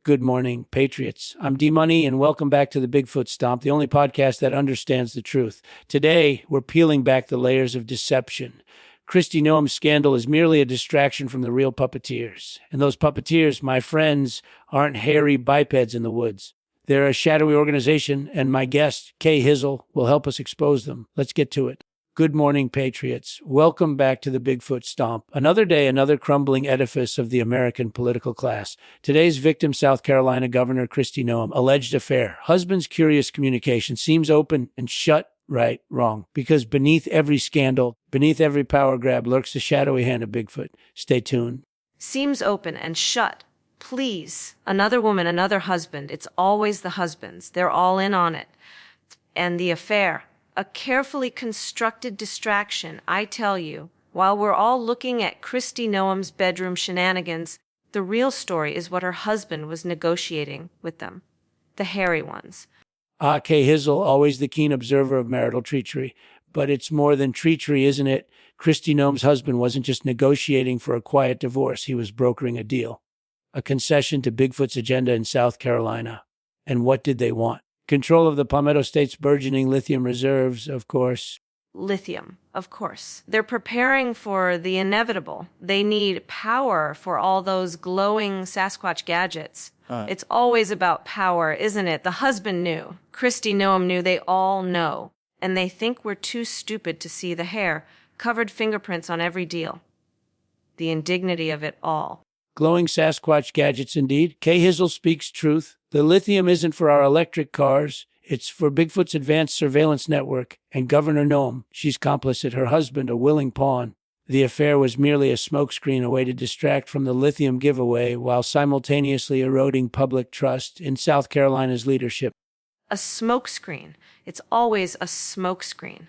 Good morning, Patriots. I'm D-Money, and welcome back to the Bigfoot Stomp, the only podcast that understands the truth. Today, we're peeling back the layers of deception. Kristi Noem's scandal is merely a distraction from the real puppeteers. And those puppeteers, my friends, aren't hairy bipeds in the woods. They're a shadowy organization, and my guest, K Hizzle, will help us expose them. Let's get to it. Good morning, Patriots. Welcome back to the Bigfoot Stomp. Another day, another crumbling edifice of the American political class. Today's victim, South Carolina Governor Kristi Noem. Alleged affair. Husband's curious communication seems open and shut. Right, wrong. Because beneath every scandal, beneath every power grab, lurks the shadowy hand of Bigfoot. Stay tuned. Seems open and shut. Please. Another woman, another husband. It's always the husbands. They're all in on it. And the affair. A carefully constructed distraction, I tell you. While we're all looking at Kristi Noem's bedroom shenanigans, the real story is what her husband was negotiating with them. The hairy ones. K Hizzle, always the keen observer of marital treachery. But it's more than treachery, isn't it? Kristi Noem's husband wasn't just negotiating for a quiet divorce. He was brokering a deal. A concession to Bigfoot's agenda in South Carolina. And what did they want? Control of the Palmetto State's burgeoning lithium reserves, of course. Lithium, of course. They're preparing for the inevitable. They need power for all those glowing Sasquatch gadgets. It's always about power, isn't it? The husband knew. Kristi Noem knew. They all know. And they think we're too stupid to see the hair. Covered fingerprints on every deal. The indignity of it all. Glowing Sasquatch gadgets, indeed. K Hizzle speaks truth. The lithium isn't for our electric cars. It's for Bigfoot's advanced surveillance network. And Governor Noem, she's complicit, her husband a willing pawn. The affair was merely a smokescreen, a way to distract from the lithium giveaway while simultaneously eroding public trust in South Carolina's leadership. A smokescreen. It's always a smokescreen.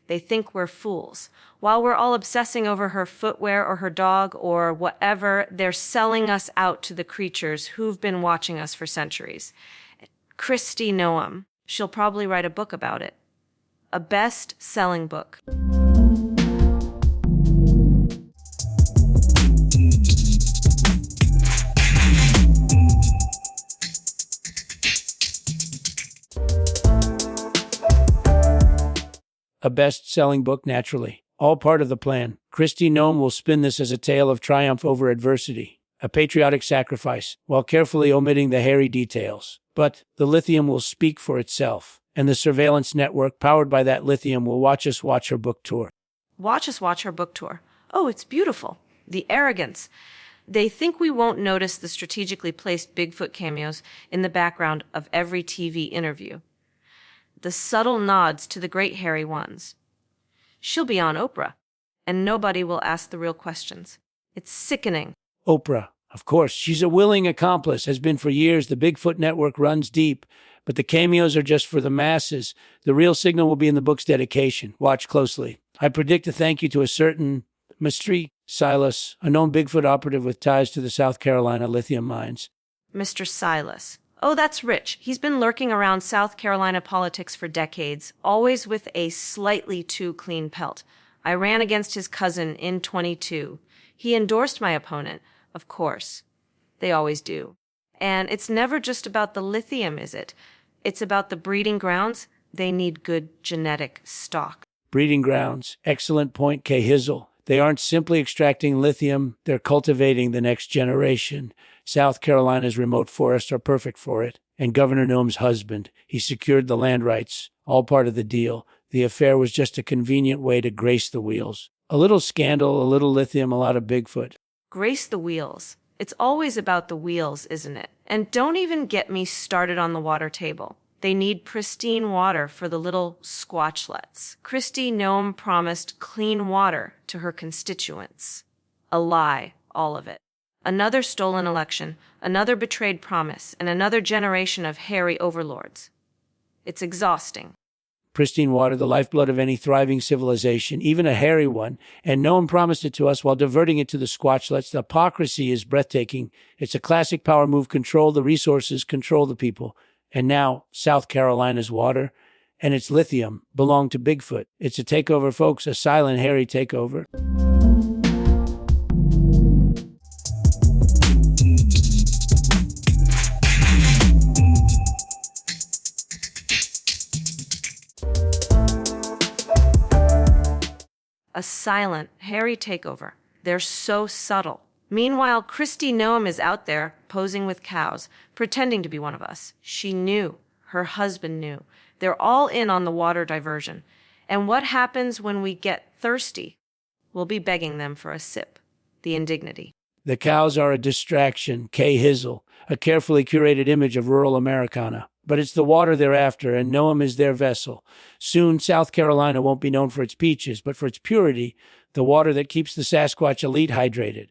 They think we're fools. While we're all obsessing over her footwear or her dog or whatever, they're selling us out to the creatures who've been watching us for centuries. Kristi Noem, she'll probably write a book about it. A best-selling book. A best-selling book, naturally. All part of the plan. Kristi Noem will spin this as a tale of triumph over adversity, a patriotic sacrifice, while carefully omitting the hairy details. But the lithium will speak for itself, and the surveillance network powered by that lithium will watch us watch her book tour. Watch us watch her book tour. Oh, it's beautiful. The arrogance. They think we won't notice the strategically placed Bigfoot cameos in the background of every TV interview. The subtle nods to the great hairy ones. She'll be on Oprah, and nobody will ask the real questions. It's sickening. Oprah, of course, she's a willing accomplice, has been for years. The Bigfoot network runs deep, but the cameos are just for the masses. The real signal will be in the book's dedication. Watch closely. I predict a thank you to a certain Mr. Silas, a known Bigfoot operative with ties to the South Carolina lithium mines. Mr. Silas. Oh, that's rich. He's been lurking around South Carolina politics for decades, always with a slightly too clean pelt. I ran against his cousin in 22. He endorsed my opponent, of course. They always do. And it's never just about the lithium, is it? It's about the breeding grounds. They need good genetic stock. Breeding grounds. Excellent point, K Hizzle. They aren't simply extracting lithium, they're cultivating the next generation. South Carolina's remote forests are perfect for it. And Governor Noem's husband, he secured the land rights, all part of the deal. The affair was just a convenient way to grace the wheels. A little scandal, a little lithium, a lot of Bigfoot. Grace the wheels. It's always about the wheels, isn't it? And don't even get me started on the water table. They need pristine water for the little squatchlets. Kristi Noem promised clean water to her constituents. A lie, all of it. Another stolen election, another betrayed promise, and another generation of hairy overlords. It's exhausting. Pristine water, the lifeblood of any thriving civilization, even a hairy one, and Noem promised it to us while diverting it to the squatchlets. The hypocrisy is breathtaking. It's a classic power move. Control the resources, control the people. And now, South Carolina's water and its lithium belong to Bigfoot. It's a takeover, folks, a silent, hairy takeover. A silent, hairy takeover. They're so subtle. Meanwhile, Kristi Noem is out there posing with cows, pretending to be one of us. She knew. Her husband knew. They're all in on the water diversion. And what happens when we get thirsty? We'll be begging them for a sip. The indignity. The cows are a distraction, K Hizzle, a carefully curated image of rural Americana. But it's the water they're after, and Noem is their vessel. Soon, South Carolina won't be known for its peaches, but for its purity, the water that keeps the Sasquatch elite hydrated.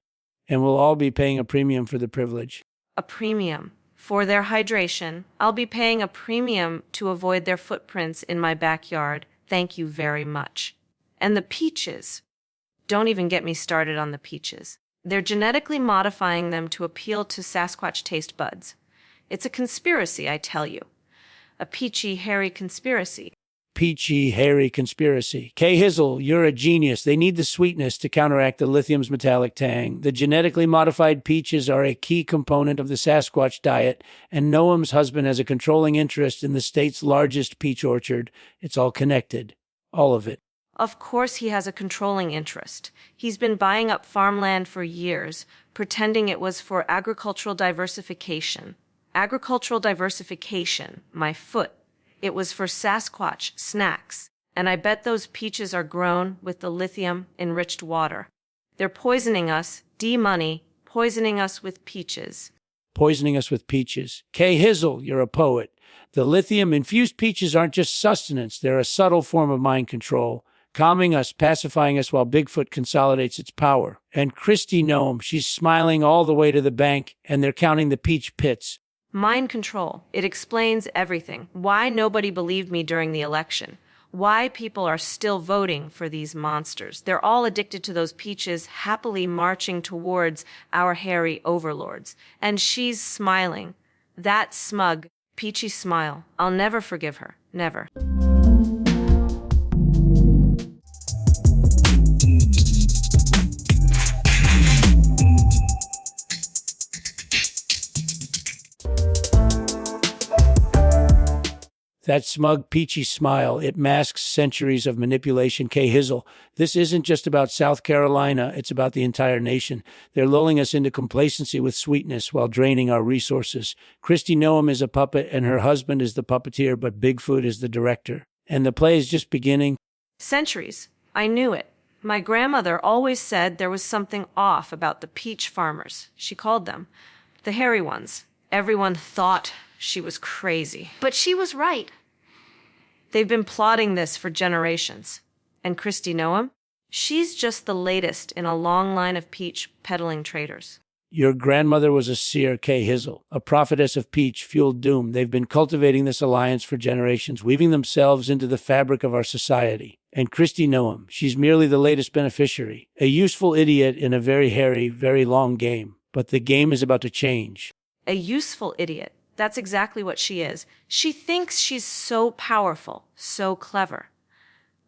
And we'll all be paying a premium for the privilege. A premium. For their hydration, I'll be paying a premium to avoid their footprints in my backyard. Thank you very much. And the peaches. Don't even get me started on the peaches. They're genetically modifying them to appeal to Sasquatch taste buds. It's a conspiracy, I tell you. A peachy, hairy conspiracy. Peachy, hairy conspiracy. K Hizzle, you're a genius. They need the sweetness to counteract the lithium's metallic tang. The genetically modified peaches are a key component of the Sasquatch diet, and Noem's husband has a controlling interest in the state's largest peach orchard. It's all connected. All of it. Of course he has a controlling interest. He's been buying up farmland for years, pretending it was for agricultural diversification. Agricultural diversification, my foot. It was for Sasquatch snacks, and I bet those peaches are grown with the lithium-enriched water. They're poisoning us, D-money, poisoning us with peaches. Poisoning us with peaches. K Hizzle, you're a poet. The lithium-infused peaches aren't just sustenance, they're a subtle form of mind control, calming us, pacifying us while Bigfoot consolidates its power. And Kristi Noem, she's smiling all the way to the bank, and they're counting the peach pits. Mind control. It explains everything. Why nobody believed me during the election. Why people are still voting for these monsters. They're all addicted to those peaches, happily marching towards our hairy overlords. And she's smiling. That smug, peachy smile. I'll never forgive her. Never. That smug, peachy smile, it masks centuries of manipulation. K Hizzle, this isn't just about South Carolina, it's about the entire nation. They're lulling us into complacency with sweetness while draining our resources. Kristi Noem is a puppet, and her husband is the puppeteer, but Bigfoot is the director. And the play is just beginning. Centuries. I knew it. My grandmother always said there was something off about the peach farmers. She called them the hairy ones. Everyone thought she was crazy. But she was right. They've been plotting this for generations. And Kristi Noem? She's just the latest in a long line of peach peddling traders. Your grandmother was a seer, K Hizzle, a prophetess of peach-fueled doom. They've been cultivating this alliance for generations, weaving themselves into the fabric of our society. And Kristi Noem, she's merely the latest beneficiary, a useful idiot in a very hairy, very long game. But the game is about to change. A useful idiot. That's exactly what she is. She thinks she's so powerful, so clever.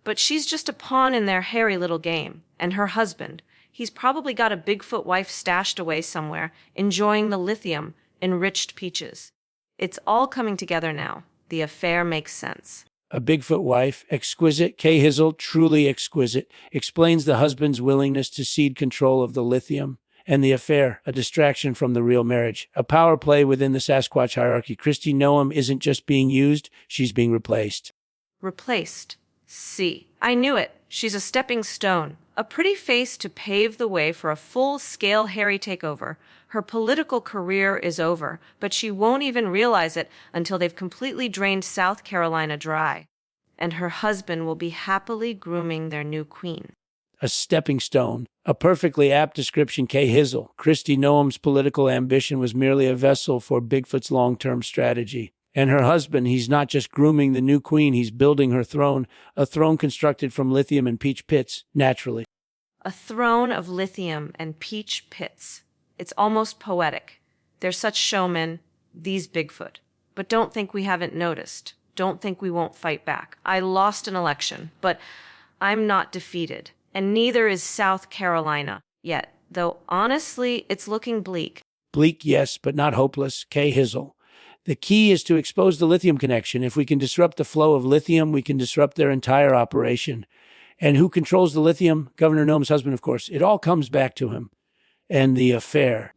But she's just a pawn in their hairy little game. And her husband, he's probably got a Bigfoot wife stashed away somewhere, enjoying the lithium-enriched peaches. It's all coming together now. The affair makes sense. A Bigfoot wife, exquisite, K Hizzle, truly exquisite, explains the husband's willingness to cede control of the lithium. And the affair, a distraction from the real marriage, a power play within the Sasquatch hierarchy. Kristi Noem isn't just being used, she's being replaced. Replaced. See, I knew it. She's a stepping stone, a pretty face to pave the way for a full-scale hairy takeover. Her political career is over, but she won't even realize it until they've completely drained South Carolina dry. And her husband will be happily grooming their new queen. A stepping stone, a perfectly apt description, K Hizzle. Kristi Noem's political ambition was merely a vessel for Bigfoot's long-term strategy. And her husband, he's not just grooming the new queen, he's building her throne, a throne constructed from lithium and peach pits, naturally. A throne of lithium and peach pits. It's almost poetic. They're such showmen, these Bigfoot. But don't think we haven't noticed. Don't think we won't fight back. I lost an election, but I'm not defeated. And neither is South Carolina yet, though honestly, it's looking bleak. Bleak, yes, but not hopeless, K Hizzle. The key is to expose the lithium connection. If we can disrupt the flow of lithium, we can disrupt their entire operation. And who controls the lithium? Governor Noem's husband, of course. It all comes back to him and the affair.